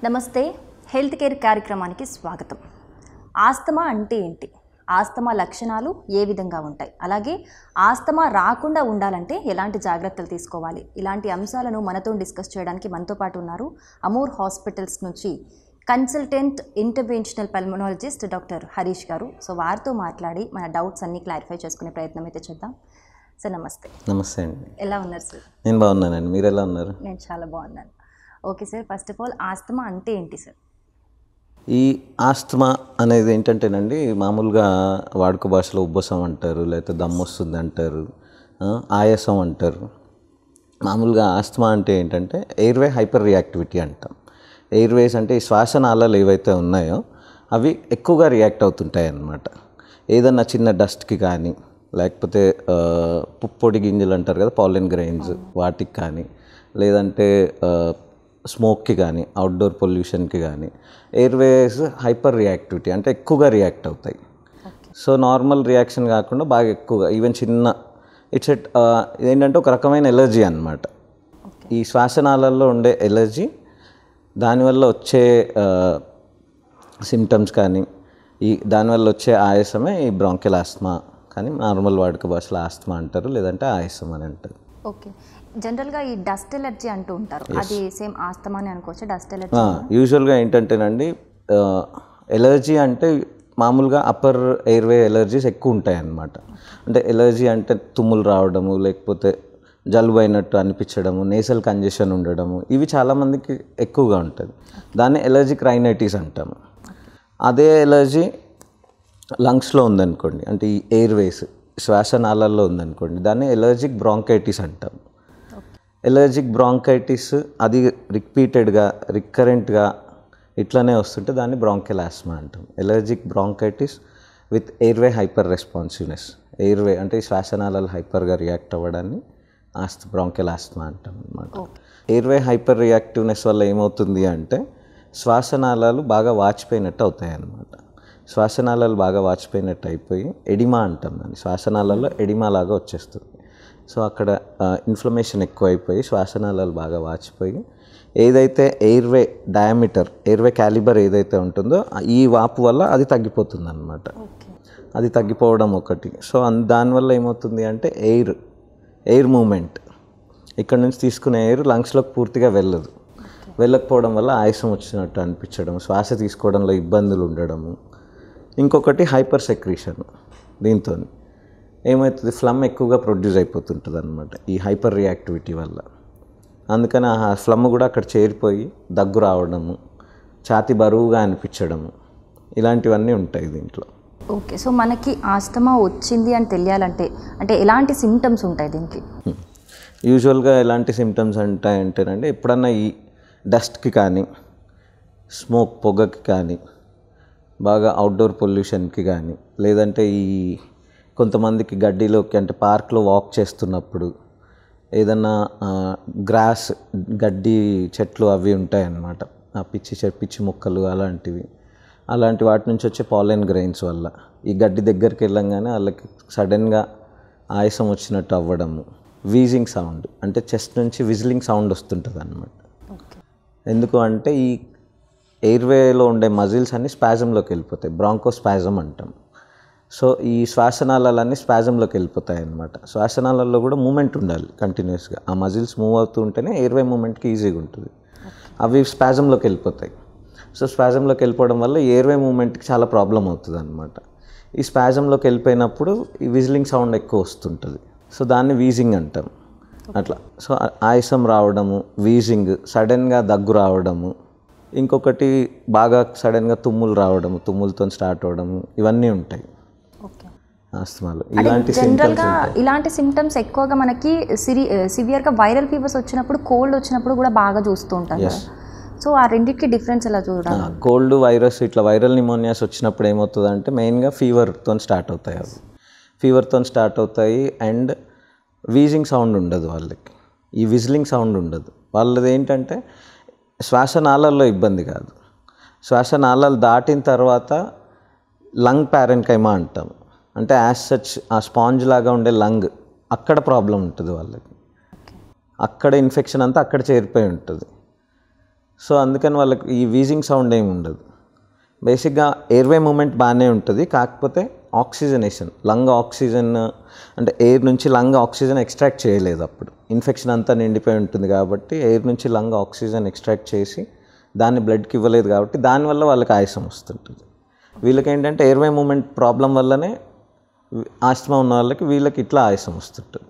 నమస్తే, health care కార్యక్రమానికి స్వాగతం. ఆస్తమా అంటే ఏంటి, ఆస్తమా లక్షణాలు ఏ విధంగా ఉంటాయి, అలాగే ఆస్తమా రాకుండా ఉండాలంటే ఎలాంటి జాగ్రత్తలు తీసుకోవాలి, ఇలాంటి అంశాలను మనతో డిస్కస్ చేయడానికి మనతో పాటు ఉన్నారు అమూర్ హాస్పిటల్స్ నుంచి consultant interventional pulmonologist doctor Harish గారు. సో వారితో మాట్లాడి మన డౌట్స్ అన్నీ క్లారిఫై చేసుకునే ప్రయత్నం అయితే చేద్దాం. సార్ నమస్తే. నమస్తే అండి. ఎలా ఉన్నారు సార్? నేను బాగున్నానండి, మీరు ఎలా ఉన్నారు? నేను చాలా బాగున్నాను. Okay sir, first of all asthma అంటే ఏంటి సార్? ఈ ఆస్తమా అనేది ఏంటంటేనండి, మామూలుగా వాడుక భాషలో ఉబ్బసం అంటారు, లేకపోతే దమ్ము వస్తుంది అంటారు, ఆయాసం అంటారు. మామూలుగా ఆస్తమా అంటే ఏంటంటే ఎయిర్వే హైపర్ రియాక్టివిటీ అంటాం. ఎయిర్వేస్ అంటే ఈ శ్వాసనాళాలు ఏవైతే ఉన్నాయో అవి ఎక్కువగా రియాక్ట్ అవుతుంటాయి అన్నమాట. ఏదన్నా చిన్న డస్ట్కి కానీ, లేకపోతే పుప్పొడి గింజలు అంటారు కదా, పాలెన్ గ్రెయిన్స్, వాటికి కానీ, లేదంటే స్మోక్కి కానీ, అవుట్డోర్ పొల్యూషన్కి కానీ ఎయిర్వేస్ హైపర్ రియాక్టివిటీ అంటే ఎక్కువగా రియాక్ట్ అవుతాయి. సో నార్మల్ రియాక్షన్ కాకుండా బాగా ఎక్కువగా, ఈవెన్ చిన్న ఇట్స్ ఏంటంటే ఒక రకమైన ఎలర్జీ అన్నమాట. ఈ శ్వాసనాళాల్లో ఉండే ఎలర్జీ, దానివల్ల వచ్చే సిమ్టమ్స్ కానీ, దానివల్ల వచ్చే ఆయాసమే ఈ బ్రాంకియల్ ఆస్తమా, కానీ నార్మల్ వాడుక భాషలో ఆస్తమా అంటారు, లేదంటే ఆయాసం అని అంటారు. ఓకే, జనరల్గా ఈ డస్ట్ ఎలర్జీ అంటూ ఉంటారు, అది సేమ్ ఆస్తమా అని అనుకోవచ్చు? డస్ట్ ఎలర్జీ యూజువల్గా ఏంటంటేనండి, ఎలర్జీ అంటే మామూలుగా అప్పర్ ఎయిర్వే ఎలర్జీస్ ఎక్కువ ఉంటాయి అన్నమాట. అంటే ఎలర్జీ అంటే తుమ్ములు రావడము, లేకపోతే జలుబు అయినట్టు అనిపించడము, నేసల్ కంజెషన్ ఉండడము, ఇవి చాలామందికి ఎక్కువగా ఉంటుంది. దాన్ని ఎలర్జిక్ రైనైటిస్ అంటాము. అదే ఎలర్జీ లంగ్స్లో ఉందనుకోండి, అంటే ఈ ఎయిర్వేస్ శ్వాసనాళాల్లో ఉందనుకోండి, దాన్ని ఎలర్జిక్ బ్రాంకైటిస్ అంటాం. ఎలర్జిక్ బ్రాంకైటిస్ అది రిపీటెడ్గా, రికరెంట్గా ఇట్లనే వస్తుంటే దాన్ని బ్రాంకియల్ ఆస్తమా అంటాం. Allergic bronchitis with airway hyper responsiveness, airway అంటే ఈ శ్వాసనాళాలు హైపర్గా రియాక్ట్ అవ్వడాన్ని బ్రాంకియల్ ఆస్తమా అంటాం అన్నమాట. ఎయిర్వే హైపర్ రియాక్టివ్నెస్ వల్ల ఏమవుతుంది అంటే శ్వాసనాళాలు బాగా వాచిపోయినట్టు అవుతాయి అన్నమాట. శ్వాసనాళాలు బాగా వాచిపోయినట్టు అయిపోయి ఎడిమా అంటాం దాన్ని, శ్వాసనాళాల్లో ఎడిమా లాగా వచ్చేస్తుంది. సో అక్కడ ఇన్ఫ్లమేషన్ ఎక్కువ అయిపోయి శ్వాసనాళాలు బాగా వాచిపోయి, ఏదైతే ఎయిర్వే డయామీటర్, ఎయిర్వే క్యాలిబర్ ఏదైతే ఉంటుందో ఈ వాపు వల్ల అది తగ్గిపోతుంది అన్నమాట. అది తగ్గిపోవడం ఒకటి. సో దానివల్ల ఏమవుతుంది అంటే ఎయిర్ మూమెంట్, ఇక్కడ నుంచి తీసుకునే ఎయిర్ లంగ్స్లోకి పూర్తిగా వెళ్ళకపోవడం వల్ల ఆయాసం వచ్చినట్టు అనిపించడం, శ్వాస తీసుకోవడంలో ఇబ్బందులు ఉండడము. ఇంకొకటి హైపర్ సెక్రీషన్, దీంతో ఏమవుతుంది, ఫ్లమ్ ఎక్కువగా ప్రొడ్యూస్ అయిపోతుంటుంది అన్నమాట ఈ హైపర్ రియాక్టివిటీ వల్ల. అందుకని ఆ ఫ్లమ్ కూడా అక్కడ చేరిపోయి దగ్గు రావడము, ఛాతీ బరువుగా అనిపించడము, ఇలాంటివన్నీ ఉంటాయి దీంట్లో. ఓకే, సో మనకి ఆస్తమా వచ్చింది అని తెలియాలంటే అంటే ఎలాంటి సిమ్టమ్స్ ఉంటాయి దీనికి? యూజువల్గా ఎలాంటి సిమ్టమ్స్ అంటేనండి, ఎప్పుడన్నా ఈ డస్ట్కి కానీ, స్మోక్ పొగకి కానీ, బాగా అవుట్డోర్ పొల్యూషన్కి కానీ, లేదంటే ఈ కొంతమందికి గడ్డిలోకి అంటే పార్క్లో వాక్ చేస్తున్నప్పుడు ఏదన్నా గ్రాస్, గడ్డి చెట్లు అవి ఉంటాయన్నమాట, ఆ పిచ్చి మొక్కలు అలాంటి వాటి నుంచి వచ్చే పాలెన్ గ్రెయిన్స్ వల్ల ఈ గడ్డి దగ్గరికి వెళ్ళంగానే వాళ్ళకి సడన్గా ఆయాసం వచ్చినట్టు అవ్వడము, వీజింగ్ సౌండ్ అంటే చెస్ట్ నుంచి విజిలింగ్ సౌండ్ వస్తుంటుంది అన్నమాట. ఎందుకు అంటే ఈ ఎయిర్వేలో ఉండే మజిల్స్ అన్నీ స్పాజంలోకి వెళ్ళిపోతాయి, బ్రాంకోస్పాజం అంటాం. సో ఈ శ్వాసనాళాలన్నీ స్పాజంలోకి వెళ్ళిపోతాయి అన్నమాట. శ్వాసనాళాల్లో కూడా మూమెంట్ ఉండాలి కంటిన్యూస్గా, ఆ మజిల్స్ మూవ్ అవుతూ ఉంటేనే ఎయిర్వే మూమెంట్కి ఈజీగా ఉంటుంది. అవి స్పాజంలోకి వెళ్ళిపోతాయి. సో స్పాజంలోకి వెళ్ళిపోవడం వల్ల ఎయిర్వే మూమెంట్కి చాలా ప్రాబ్లం అవుతుంది అన్నమాట. ఈ స్పాజంలోకి వెళ్ళిపోయినప్పుడు ఈ విజిలింగ్ సౌండ్ ఎక్కువ వస్తుంటుంది. సో దాన్ని వీజింగ్ అంటాం అట్లా. సో ఆయాసం రావడము, వీజింగ్, సడన్గా దగ్గు రావడము, ఇంకొకటి బాగా సడన్గా తుమ్ములు రావడము, తుమ్ములతో స్టార్ట్ అవ్వడము, ఇవన్నీ ఉంటాయి ఆస్తమాలో. ఇలాంటి సిమ్టమ్స్ ఎక్కువగా మనకి సివియర్గా వైరల్ ఫీవర్స్ వచ్చినప్పుడు, కోల్డ్ వచ్చినప్పుడు కూడా బాగా చూస్తూ ఉంటారు. సో ఆ రెండింటికి డిఫరెన్స్ ఎలా చూడాలి? కోల్డ్, వైరస్, ఇట్లా వైరల్ నిమోనియాస్ వచ్చినప్పుడు ఏమవుతుంది అంటే మెయిన్గా ఫీవర్తో స్టార్ట్ అవుతాయి. అవి ఫీవర్తో స్టార్ట్ అవుతాయి అండ్ వీజింగ్ సౌండ్ ఉండదు వాళ్ళకి, ఈ విజిలింగ్ సౌండ్ ఉండదు. వాళ్ళది ఏంటంటే శ్వాసనాళాల్లో ఇబ్బంది కాదు, శ్వాసనాళాలు దాటిన తర్వాత లంగ్ ప్యారెన్కైమా అంటాం. అంటే యాజ్ సచ్ ఆ స్పాంజ్ లాగా ఉండే లంగ్, అక్కడ ప్రాబ్లం ఉంటుంది వాళ్ళకి, అక్కడ ఇన్ఫెక్షన్ అంతా అక్కడ చేరిపోయి ఉంటుంది. సో అందుకని వాళ్ళకి ఈ వీజింగ్ సౌండ్ ఏమి ఉండదు. బేసిక్గా ఎయిర్వే మూమెంట్ బాగానే ఉంటుంది, కాకపోతే ఆక్సిజనేషన్, లంగ్ ఆక్సిజన్ అంటే ఎయిర్ నుంచి లంగ్ ఆక్సిజన్ ఎక్స్ట్రాక్ట్ చేయలేదు. అప్పుడు ఇన్ఫెక్షన్ అంతా నిండిపోయి ఉంటుంది కాబట్టి ఎయిర్ నుంచి లంగ్ ఆక్సిజన్ ఎక్స్ట్రాక్ట్ చేసి దాన్ని బ్లడ్కి ఇవ్వలేదు కాబట్టి దానివల్ల వాళ్ళకి ఆయాసం వస్తుంటుంది. వీళ్ళకి ఏంటంటే ఎయిర్వే మూమెంట్ ప్రాబ్లం వల్లనే ఆస్తమా ఉన్న వాళ్ళకి వీళ్ళకి ఇట్లా ఆయాసం వస్తుంటుంది.